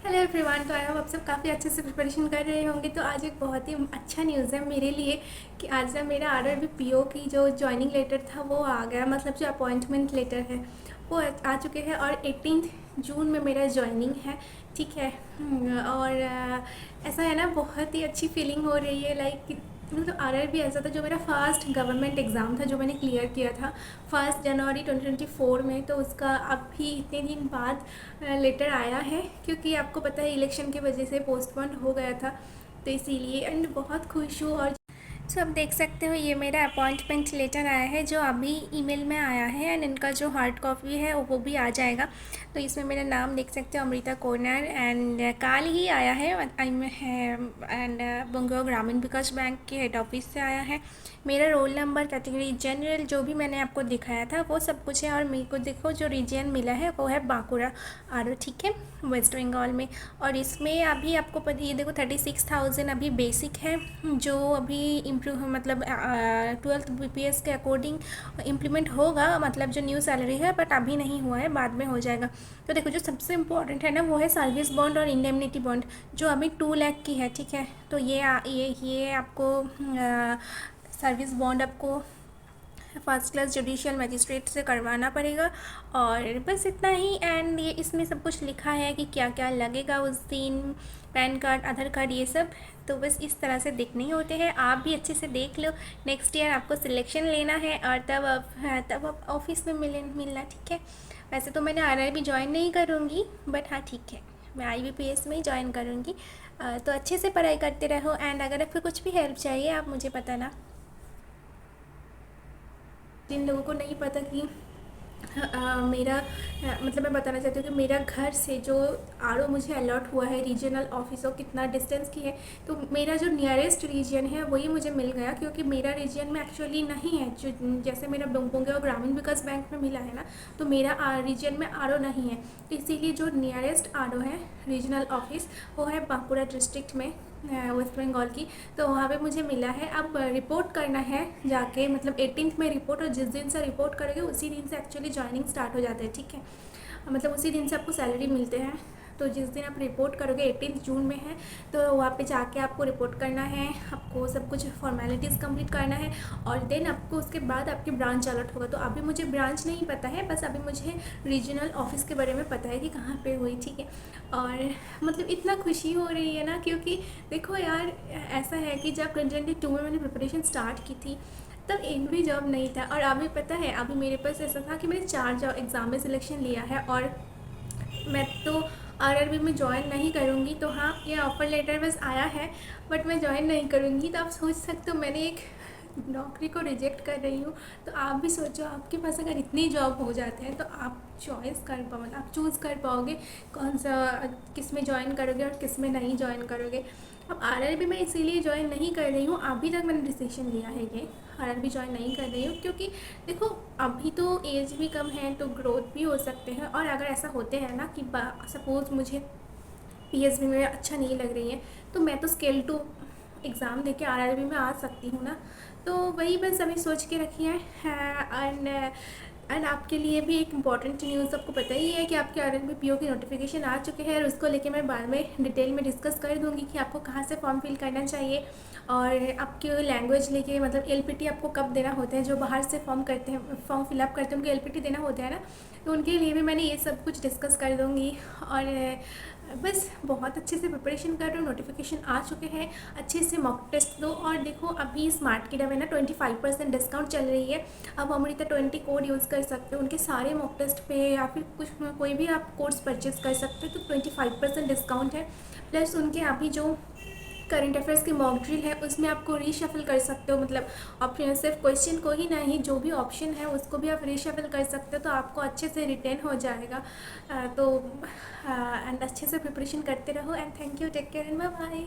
Hello everyone. तो I hope आप सब काफ़ी अच्छे से प्रिपरेशन कर रहे होंगे। तो आज एक बहुत ही अच्छा न्यूज़ है मेरे लिए कि आज ना मेरा आरआरबी पीओ की जो ज्वाइनिंग लेटर था वो आ गया, मतलब जो अपॉइंटमेंट लेटर है वो आ चुके हैं और 18 जून में मेरा ज्वाइनिंग है। ठीक है। और ऐसा है ना, बहुत ही अच्छी फीलिंग हो रही है। लाइक मतलब आरआरबी ऐसा था जो मेरा फर्स्ट गवर्नमेंट एग्ज़ाम था जो मैंने क्लियर किया था 1 जनवरी 2024 में। तो उसका अब भी इतने दिन बाद लेटर आया है, क्योंकि आपको पता है इलेक्शन की वजह से पोस्टपोन हो गया था, तो इसीलिए एंड बहुत खुश हूँ। और सो अब देख सकते हो ये मेरा अपॉइंटमेंट लेटर आया है जो अभी ईमेल में आया है, एंड इनका जो हार्ड कॉपी है वो भी आ जाएगा। तो इसमें मेरा नाम देख सकते हो, अमृता कोनर, एंड कल ही आया है। एंड बंगुआ ग्रामीण विकास बैंक के हेड ऑफिस से आया है। मेरा रोल नंबर, कैटेगरी, जनरल जो भी मैंने आपको दिखाया था वो सब कुछ है। और मेरे को देखो जो रीजन मिला है वो है बांकुड़ा आर, ठीक है, वेस्ट बंगाल में। और इसमें अभी आपको पता, ये देखो 36,000 अभी बेसिक है, जो अभी इम्प्रूव मतलब 12th बीपीएस के अकॉर्डिंग इम्प्लीमेंट होगा, मतलब जो न्यू सैलरी है, बट अभी नहीं हुआ है, बाद में हो जाएगा। तो देखो जो सबसे इम्पोर्टेंट है ना वो है सर्विस बॉन्ड और इंडेमनिटी बॉन्ड, जो अभी 2 लाख की है। ठीक है। तो ये आपको सर्विस बॉन्ड आपको फर्स्ट क्लास जुडिशियल मजिस्ट्रेट से करवाना पड़ेगा। और बस इतना ही। एंड ये इसमें सब कुछ लिखा है कि क्या क्या लगेगा उस दिन, पैन कार्ड, आधार कार्ड, ये सब। तो बस इस तरह से देखने ही होते हैं, आप भी अच्छे से देख लो। नेक्स्ट ईयर आपको सिलेक्शन लेना है और तब आप ऑफिस में मिलना, ठीक है। वैसे तो मैंने आरआरबी ज्वाइन नहीं करूँगी, बट हाँ ठीक है, मैं आईबीपीएस में ही ज्वाइन करूँगी। तो अच्छे से पढ़ाई करते रहो, एंड अगर आपको कुछ भी हेल्प चाहिए आप मुझे बताना। जिन लोगों को नहीं पता कि मेरा मतलब मैं बताना चाहती हूँ कि मेरा घर से जो आरओ मुझे अलॉट हुआ है रीजनल ऑफिस, और कितना डिस्टेंस की है। तो मेरा जो नियरेस्ट रीजन है वही मुझे मिल गया, क्योंकि मेरा रीजन में एक्चुअली नहीं है। जो जैसे मेरा बंगुआ ग्रामीण विकास बैंक में मिला है ना, तो मेरा रीजन में आरओ नहीं है। इसीलिए जो नियरेस्ट आरओ है रीजनल ऑफिस वो है बांकुड़ा डिस्ट्रिक्ट में, वेस्ट बंगाल की। तो वहाँ पे मुझे मिला है। अब रिपोर्ट करना है जाके, मतलब 18th में रिपोर्ट, और जिस दिन से रिपोर्ट करोगे उसी दिन से एक्चुअली ज्वाइनिंग स्टार्ट हो जाता है। ठीक है। मतलब उसी दिन से आपको सैलरी मिलते हैं। तो जिस दिन आप रिपोर्ट करोगे 18 जून में है, तो वहाँ पे जाके आपको रिपोर्ट करना है, आपको सब कुछ फॉर्मेलिटीज़ कंप्लीट करना है। और देन आपको उसके बाद आपकी ब्रांच अलॉट होगा। तो अभी मुझे ब्रांच नहीं पता है, बस अभी मुझे रीजनल ऑफिस के बारे में पता है कि कहाँ पे हुई। ठीक है। और मतलब इतना खुशी हो रही है ना, क्योंकि देखो यार, ऐसा है कि जब 2022 में मैंने प्रिपरेशन स्टार्ट की थी तब एक भी जॉब नहीं था। और अभी पता है, अभी मेरे पास ऐसा था कि मैंने 4 जॉब एग्ज़ाम में सिलेक्शन लिया है, और मैं तो आरआरबी में ज्वाइन नहीं करूँगी। तो हाँ, ये ऑफ़र लेटर बस आया है, बट मैं ज्वाइन नहीं करूँगी। तो आप सोच सकते हो मैंने एक नौकरी को रिजेक्ट कर रही हूँ। तो आप भी सोचो, आपके पास अगर इतनी जॉब हो जाते हैं तो आप चॉइस कर पाओ, मतलब आप चूज़ कर पाओगे कौन सा, किस में ज्वाइन करोगे और किस में नहीं ज्वाइन करोगे। अब आरआरबी में इसीलिए ज्वाइन नहीं कर रही हूँ, अभी तक मैंने डिसीजन लिया है ये आरआरबी ज्वाइन नहीं कर रही हूँ, क्योंकि देखो अभी तो एज भी कम है तो ग्रोथ भी हो सकते हैं। और अगर ऐसा होते हैं ना कि सपोज़ मुझे पीएसबी में अच्छा नहीं लग रही है, तो मैं तो स्केल 2 एग्ज़ाम देके आरआरबी में आ सकती हूँ ना। तो वही बस अभी सोच के रखी है। एंड आपके लिए भी एक इम्पॉर्टेंट न्यूज़, आपको पता ही है कि आपके आरआरबी पीओ की नोटिफिकेशन आ चुके हैं, और उसको लेके मैं बाद में डिटेल में डिस्कस कर दूँगी कि आपको कहाँ से फॉर्म फिल करना चाहिए, और आपकी लैंग्वेज लेके, मतलब एलपीटी आपको कब देना होता है। जो बाहर से फॉर्म करते हैं, फॉर्म फिलअप करते हैं, उनको एलपीटी देना होता है ना, तो उनके लिए भी मैंने ये सब कुछ डिस्कस कर दूँगी। और बस बहुत अच्छे से प्रिपरेशन कर रहे हो, नोटिफिकेशन आ चुके हैं, अच्छे से मॉक टेस्ट दो। और देखो अभी स्मार्ट किडा में ना 25% डिस्काउंट चल रही है। अब अमृता 20 कोड यूज़ कर सकते हो उनके सारे मॉक टेस्ट पे, या फिर कुछ कोई भी आप कोर्स परचेज कर सकते हो, तो 25% डिस्काउंट है। प्लस उनके अभी जो करंट अफेयर्स की मॉक ड्रिल है उसमें आपको रीशफल कर सकते हो, मतलब ऑप्शन सिर्फ क्वेश्चन को ही नहीं, जो भी ऑप्शन है उसको भी आप रीशफल कर सकते हो, तो आपको अच्छे से रिटेन हो जाएगा। तो एंड अच्छे से प्रिपरेशन करते रहो, and thank you, take care and bye bye.